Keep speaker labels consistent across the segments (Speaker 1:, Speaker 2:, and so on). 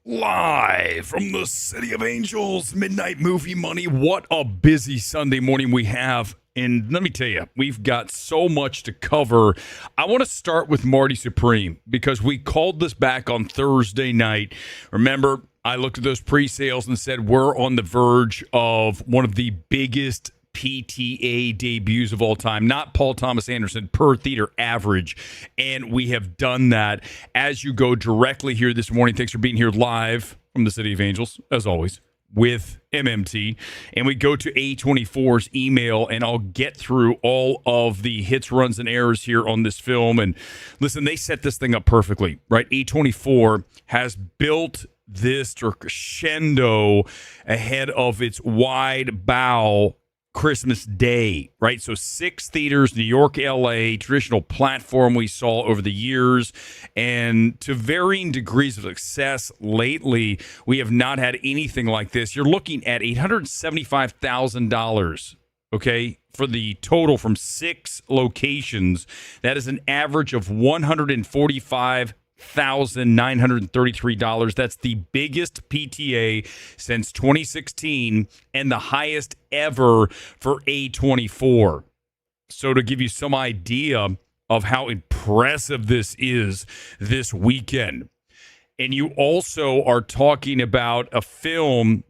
Speaker 1: Live from the City of Angels, Midnight Movie Money. What a busy Sunday morning we have. And let me tell you, we've got so much to cover. I want to start with Marty Supreme because we called this back on Thursday night. Remember, I looked at those pre-sales and said we're on the verge of one of the biggest PTA debuts of all time, not Paul Thomas Anderson, per theater average. And we have done that. As you go directly here this morning, thanks for being here live from the City of Angels, as always, with MMT. And we go to A24's email, and I'll get through all of the hits, runs, and errors here on this film. And listen, they set this thing up perfectly, right? A24 has built this crescendo ahead of its wide bow Christmas Day, right? So 6 theaters, New York, LA, traditional platform we saw over the years, and to varying degrees of success lately, we have not had anything like this. You're looking at $875,000, okay, for the total from 6 locations. That is an average of $145,933. That's the biggest PTA since 2016 and the highest ever for A24. So to give you some idea of how impressive this is this weekend. And you also are talking about a film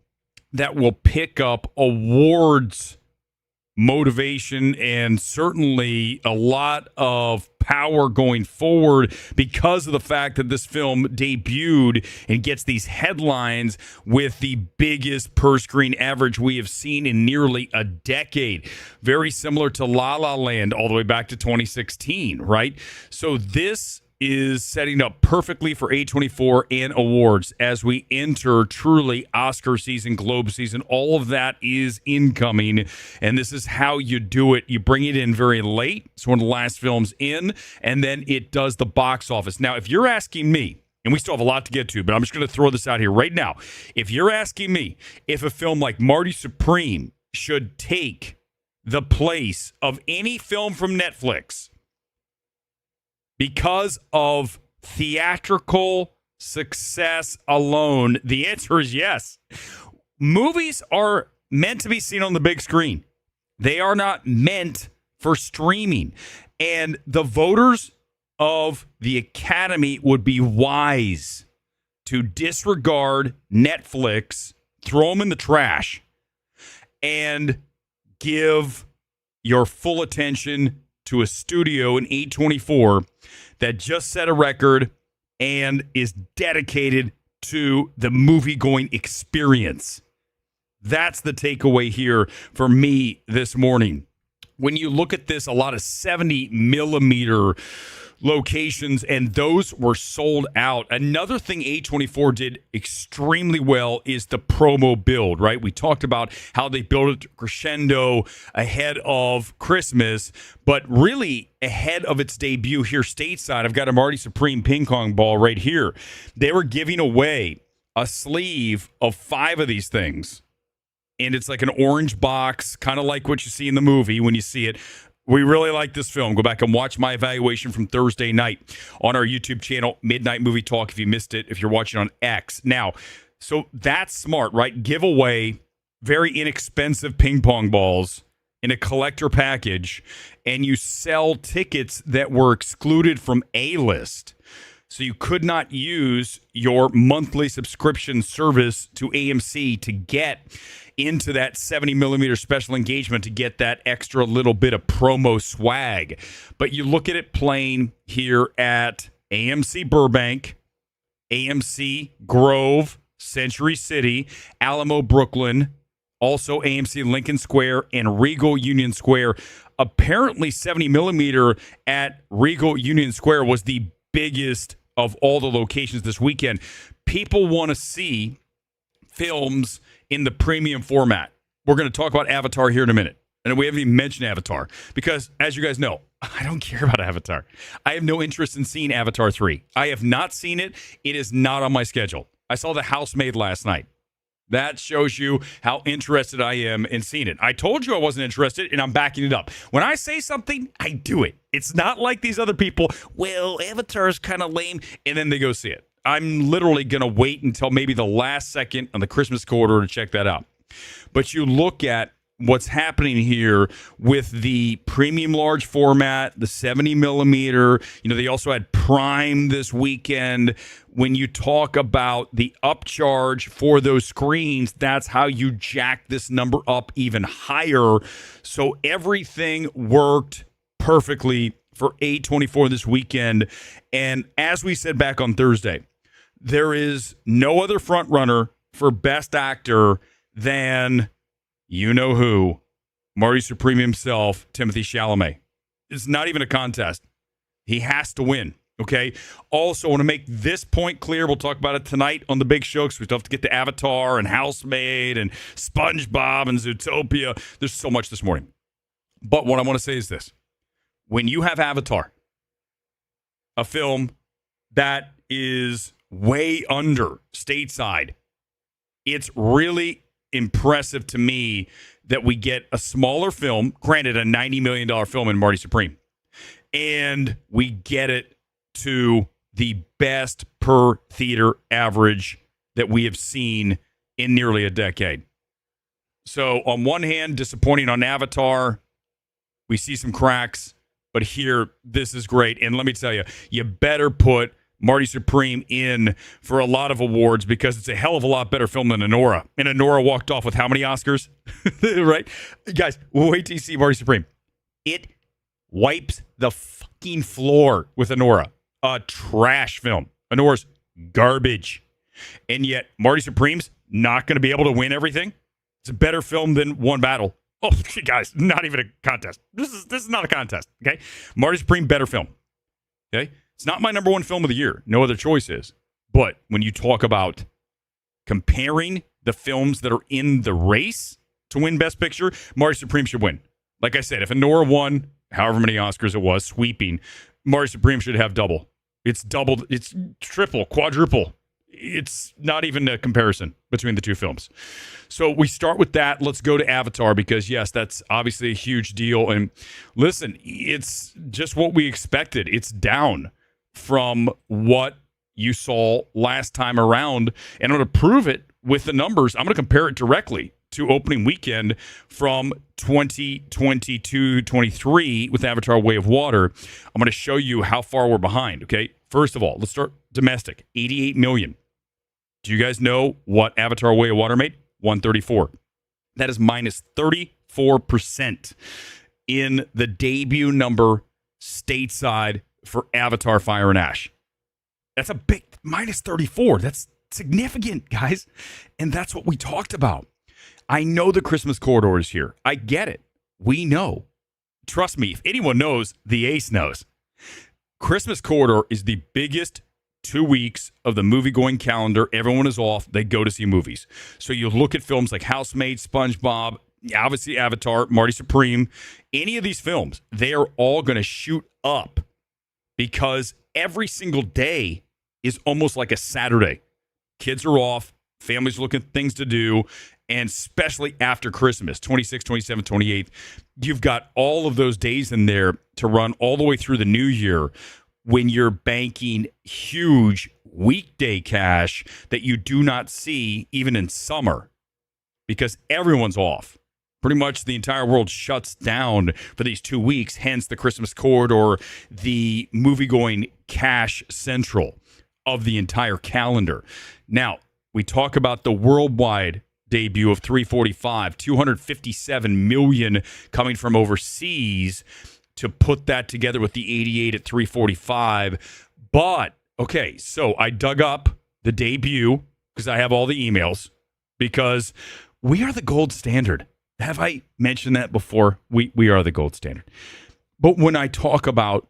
Speaker 1: that will pick up awards motivation and certainly a lot of power going forward because of the fact that this film debuted and gets these headlines with the biggest per screen average we have seen in nearly a decade. Very similar to La La Land all the way back to 2016, right? So this is setting up perfectly for A24 and awards as we enter truly Oscar season, Globe season. All of that is incoming, and this is how you do it. You bring it in very late. It's one of the last films in, and then it does the box office. Now, if you're asking me, and we still have a lot to get to, but I'm just going to throw this out here right now. If you're asking me if a film like Marty Supreme should take the place of any film from Netflix because of theatrical success alone, the answer is yes. Movies are meant to be seen on the big screen. They are not meant for streaming. And the voters of the Academy would be wise to disregard Netflix, throw them in the trash, and give your full attention to a studio in A24 that just set a record and is dedicated to the movie-going experience. That's the takeaway here for me this morning. When you look at this, a lot of 70 millimeter locations, and those were sold out. Another thing A24 did extremely well is the promo build, right? We talked about how they built it crescendo ahead of Christmas, but really ahead of its debut here stateside. I've got a Marty Supreme ping pong ball right here. They were giving away a sleeve of 5 of these things, and it's like an orange box, kind of like what you see in the movie when you see it. We really like this film. Go back and watch my evaluation from Thursday night on our YouTube channel, Midnight Movie Talk, if you missed it, if you're watching on X. Now, so that's smart, right? Give away very inexpensive ping pong balls in a collector package, and you sell tickets that were excluded from A-List. So you could not use your monthly subscription service to AMC to get into that 70 millimeter special engagement to get that extra little bit of promo swag. But you look at it playing here at AMC Burbank, AMC Grove, Century City, Alamo, Brooklyn, also AMC Lincoln Square and Regal Union Square. Apparently 70 millimeter at Regal Union Square was the biggest of all the locations this weekend. People want to see films in the premium format. We're going to talk about Avatar here in a minute. And we haven't even mentioned Avatar because, as you guys know, I don't care about Avatar. I have no interest in seeing Avatar 3. I have not seen it. It is not on my schedule. I saw The Housemaid last night. That shows you how interested I am in seeing it. I told you I wasn't interested, and I'm backing it up. When I say something, I do it. It's not like these other people, well, Avatar's kind of lame, and then they go see it. I'm literally going to wait until maybe the last second on the Christmas quarter to check that out. But you look at what's happening here with the premium large format, the 70 millimeter. They also had Prime this weekend. When you talk about the upcharge for those screens, that's how you jack this number up even higher. So everything worked perfectly for A24 this weekend. And as we said back on Thursday, there is no other front runner for Best Actor than you-know-who, Marty Supreme himself, Timothée Chalamet. It's not even a contest. He has to win, okay? Also, I want to make this point clear. We'll talk about it tonight on the big show because we still have to get to Avatar and Housemaid and SpongeBob and Zootopia. There's so much this morning. But what I want to say is this. When you have Avatar, a film that is way under stateside, it's really impressive to me that we get a smaller film, granted a $90 million film in Marty Supreme, and we get it to the best per theater average that we have seen in nearly a decade. So on one hand, disappointing on Avatar, we see some cracks, but here, this is great. And let me tell you, you better put Marty Supreme in for a lot of awards because it's a hell of a lot better film than Anora. And Anora walked off with how many Oscars? Right? Guys, wait till you see Marty Supreme. It wipes the fucking floor with Anora. A trash film. Anora's garbage. And yet, Marty Supreme's not going to be able to win everything. It's a better film than One Battle. Oh, guys, not even a contest. This is not a contest, okay? Marty Supreme, better film, okay? It's not my number one film of the year. No other choice is. But when you talk about comparing the films that are in the race to win Best Picture, Marty Supreme should win. Like I said, if Anora won, however many Oscars it was, sweeping, Marty Supreme should have double. It's doubled. It's triple, quadruple. It's not even a comparison between the two films. So we start with that. Let's go to Avatar because, yes, that's obviously a huge deal. And listen, it's just what we expected. It's down from what you saw last time around. And I'm going to prove it with the numbers. I'm going to compare it directly to opening weekend from 2022-23 with Avatar Way of Water. I'm going to show you how far we're behind, okay? First of all, let's start domestic, 88 million. Do you guys know what Avatar Way of Water made? 134. That is minus 34% in the debut number stateside for Avatar Fire and Ash. That's a big minus 34. That's significant, guys. And that's what we talked about. I know the Christmas corridor is here. I get it. We know. Trust me, if anyone knows, the ace knows. Christmas corridor is the biggest 2 weeks of the movie-going calendar. Everyone is off. They go to see movies. So you look at films like Housemaid, SpongeBob, obviously Avatar, Marty Supreme. Any of these films, they are all going to shoot up because every single day is almost like a Saturday. Kids are off. Families are looking at things to do. And especially after Christmas, 26th, 27th, 28th, you've got all of those days in there to run all the way through the new year when you're banking huge weekday cash that you do not see even in summer because everyone's off. Pretty much the entire world shuts down for these 2 weeks, hence the Christmas corridor, the movie-going cash central of the entire calendar. Now, we talk about the worldwide debut of 345, 257 million coming from overseas to put that together with the 88 at 345. But, okay, so I dug up the debut because I have all the emails because we are the gold standard. Have I mentioned that before? We are the gold standard. But when I talk about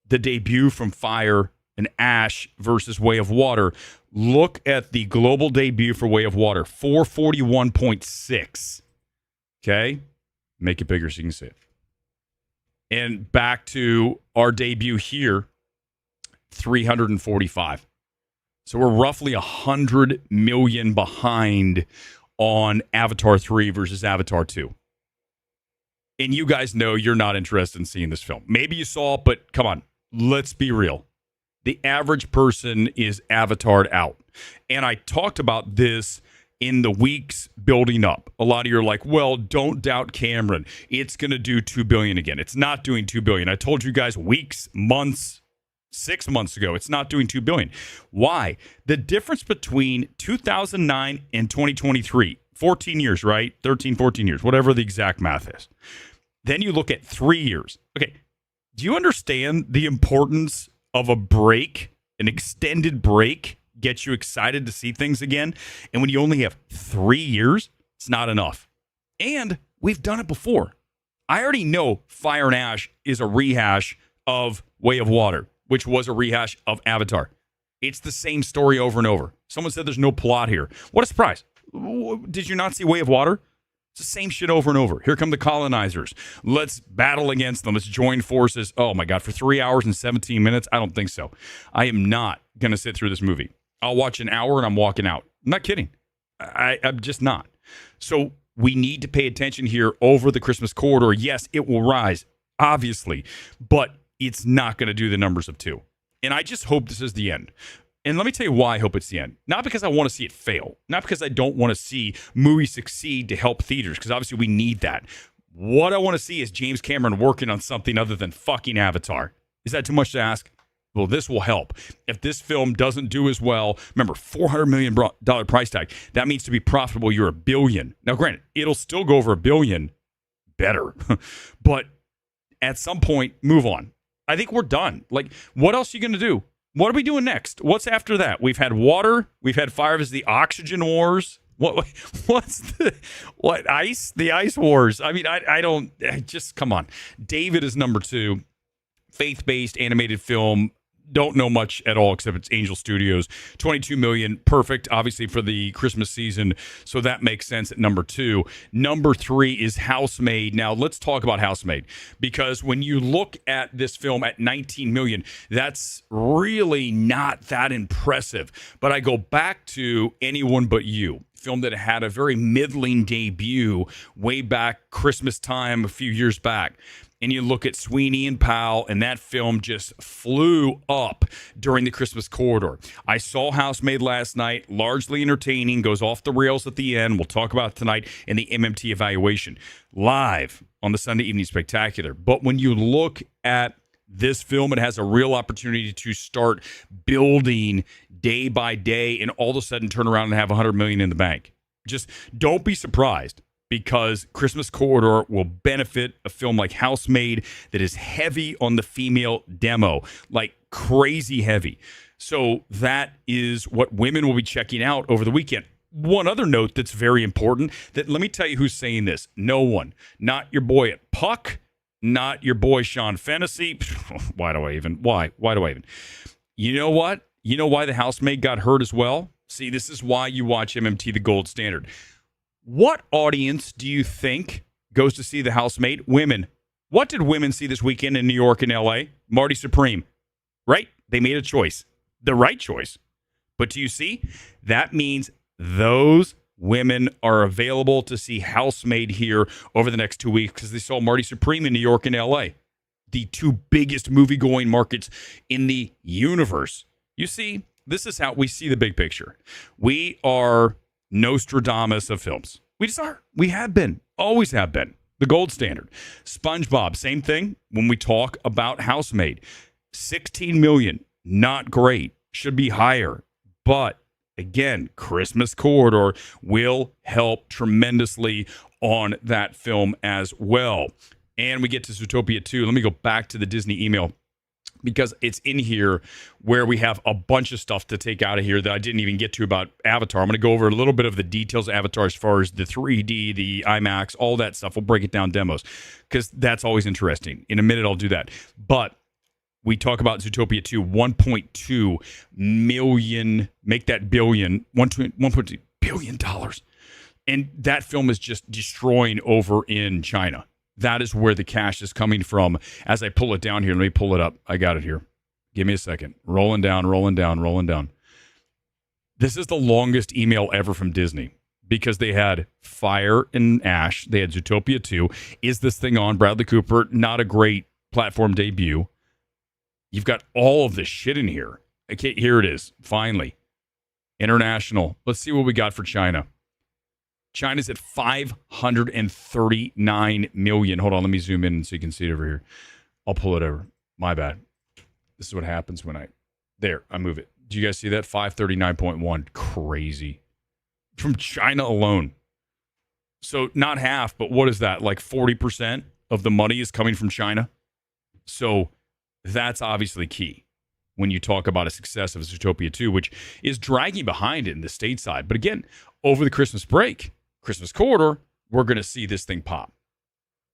Speaker 1: the debut from Fire and Ash versus Way of Water, look at the global debut for Way of Water, 441.6. Okay? Make it bigger so you can see it. And back to our debut here, 345. So we're roughly 100 million behind on Avatar 3 versus Avatar 2. And you guys know you're not interested in seeing this film. Maybe you saw it, but come on, let's be real. The average person is avatared out. And I talked about this in the weeks building up. A lot of you are like, well, don't doubt Cameron. It's going to do $2 billion again. It's not doing $2 billion. I told you guys weeks, months, 6 months ago, it's not doing $2 billion. Why? The difference between 2009 and 2023, 14 years, right? 13, 14 years, whatever the exact math is. Then you look at 3 years. Okay, do you understand the importance of a break, an extended break, gets you excited to see things again? And when you only have 3 years, it's not enough. And we've done it before. I already know Fire and Ash is a rehash of Way of Water, which was a rehash of Avatar. It's the same story over and over. Someone said there's no plot here. What a surprise. Did you not see Way of Water? It's the same shit over and over. Here come the colonizers. Let's battle against them. Let's join forces. Oh, my God. For 3 hours and 17 minutes? I don't think so. I am not going to sit through this movie. I'll watch an hour and I'm walking out. I'm not kidding. I'm just not. So we need to pay attention here over the Christmas corridor. Yes, it will rise, obviously, but it's not going to do the numbers of 2. And I just hope this is the end. And let me tell you why I hope it's the end. Not because I want to see it fail. Not because I don't want to see movies succeed to help theaters, because obviously we need that. What I want to see is James Cameron working on something other than fucking Avatar. Is that too much to ask? Well, this will help. If this film doesn't do as well, remember, $400 million price tag. That means to be profitable, you're $1 billion. Now, granted, it'll still go over $1 billion. Better. But at some point, move on. I think we're done. Like, what else are you going to do? What are we doing next? What's after that? We've had water. We've had fire. Is the oxygen wars? What ice? The ice wars. I mean, I don't, just come on. David is number 2. Faith-based animated film. Don't know much at all except it's Angel Studios. $22 million. Perfect, obviously, for the Christmas season. So that makes sense at number 2. Number 3 is Housemaid. Now, let's talk about Housemaid. Because when you look at this film at $19 million, that's really not that impressive. But I go back to Anyone But You, film that had a very middling debut way back Christmas time a few years back. And you look at Sweeney and Powell, and that film just flew up during the Christmas corridor. I saw Housemaid last night, largely entertaining, goes off the rails at the end. We'll talk about it tonight in the MMT evaluation, live on the Sunday Evening Spectacular. But when you look at this film, it has a real opportunity to start building day by day and all of a sudden turn around and have $100 million in the bank. Just don't be surprised, because Christmas Corridor will benefit a film like Housemaid that is heavy on the female demo, like crazy heavy. So that is what women will be checking out over the weekend. One other note that's very important, that let me tell you who's saying this. No one. Not your boy at Puck, not your boy Sean Fennessy. Why do I even? You know what? You know why the Housemaid got hurt as well? See, this is why you watch MMT, the gold standard. What audience do you think goes to see The Housemaid? Women. What did women see this weekend in New York and L.A.? Marty Supreme, right? They made a choice, the right choice. But do you see? That means those women are available to see Housemaid here over the next 2 weeks because they saw Marty Supreme in New York and L.A., the 2 biggest movie-going markets in the universe. You see, this is how we see the big picture. We are Nostradamus of films. We just are. We have been. Always have been. The gold standard. SpongeBob, same thing when we talk about Housemaid. $16 million, not great. Should be higher. But again, Christmas Corridor will help tremendously on that film as well. And we get to Zootopia 2. Let me go back to the Disney email, because it's in here where we have a bunch of stuff to take out of here that I didn't even get to about Avatar. I'm going to go over a little bit of the details of Avatar as far as the 3D, the IMAX, all that stuff. We'll break it down demos because that's always interesting. In a minute, I'll do that. But we talk about Zootopia 2, 1.2 million, make that billion, $1.2 billion. And that film is just destroying over in China. That is where the cash is coming from. As I pull it down here, let me pull it up. I got it here. Give me a second. Rolling down. This is the longest email ever from Disney because they had Fire and Ash. They had Zootopia 2. Is this thing on? Bradley Cooper, not a great platform debut. You've got all of this shit in here. Okay, here it is. Finally. International. Let's see what we got for China. China's at 539 million. Hold on, let me zoom in so you can see it over here. I'll pull it over. My bad. This is what happens when I move it. Do you guys see that? 539.1. Crazy. From China alone. So not half, but what is that? Like 40% of the money is coming from China. So that's obviously key when you talk about a success of Zootopia 2, which is dragging behind it in the stateside. But again, over the Christmas break, Christmas quarter, we're going to see this thing pop.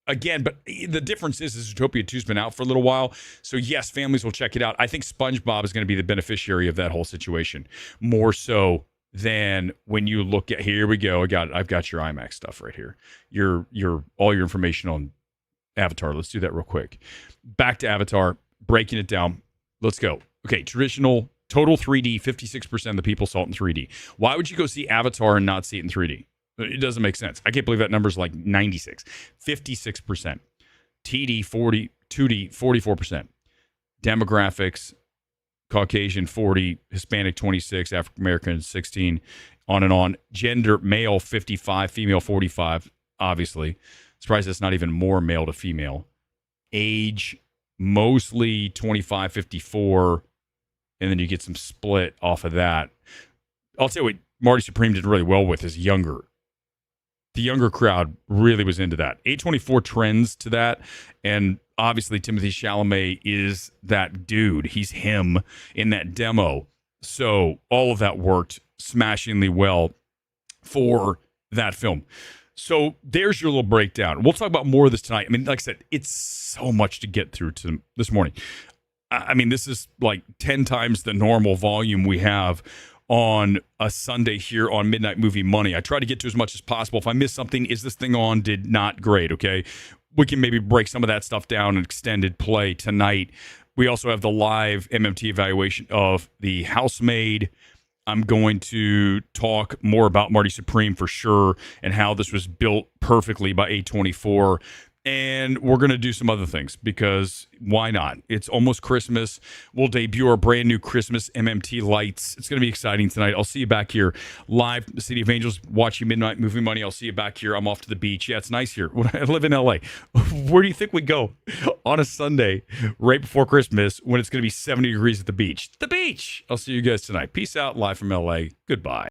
Speaker 1: Again, but the difference is Zootopia 2's been out for a little while. So yes, families will check it out. I think SpongeBob is going to be the beneficiary of that whole situation. More so than when you look at, here we go. I've got your IMAX stuff right here. All your information on Avatar. Let's do that real quick. Back to Avatar, breaking it down. Let's go. Okay, traditional, total 3D, 56% of the people saw it in 3D. Why would you go see Avatar and not see it in 3D? It doesn't make sense. I can't believe that number's like 96. 56%. TD, 40, 2D, 44%. Demographics, Caucasian, 40, Hispanic, 26, African American, 16, on and on. Gender, male, 55, female, 45, obviously. Surprised that's not even more male to female. Age, mostly 25, 54, and then you get some split off of that. I'll tell you what Marty Supreme did really well with is younger. The younger crowd really was into that. A24 trends to that, and obviously Timothée Chalamet is that dude. He's him in that demo. So all of that worked smashingly well for that film. So there's your little breakdown. We'll talk about more of this tonight. I mean, like I said, it's so much to get through to this morning. I mean, this is like 10 times the normal volume we have on a Sunday here on Midnight Movie Money. I try to get to as much as possible. If I miss something, is this thing on? Did not great, okay? We can maybe break some of that stuff down and extended play tonight. We also have the live MMT evaluation of the Housemaid. I'm going to talk more about Marty Supreme for sure and how this was built perfectly by A24. And we're going to do some other things because why not? It's almost Christmas. We'll debut our brand new Christmas MMT lights. It's going to be exciting tonight. I'll see you back here live in the City of Angels watching Midnight Movie Money. I'll see you back here. I'm off to the beach. Yeah, it's nice here. I live in LA. Where do you think we go on a Sunday right before Christmas when it's going to be 70 degrees at the beach? The beach. I'll see you guys tonight. Peace out live from LA. Goodbye.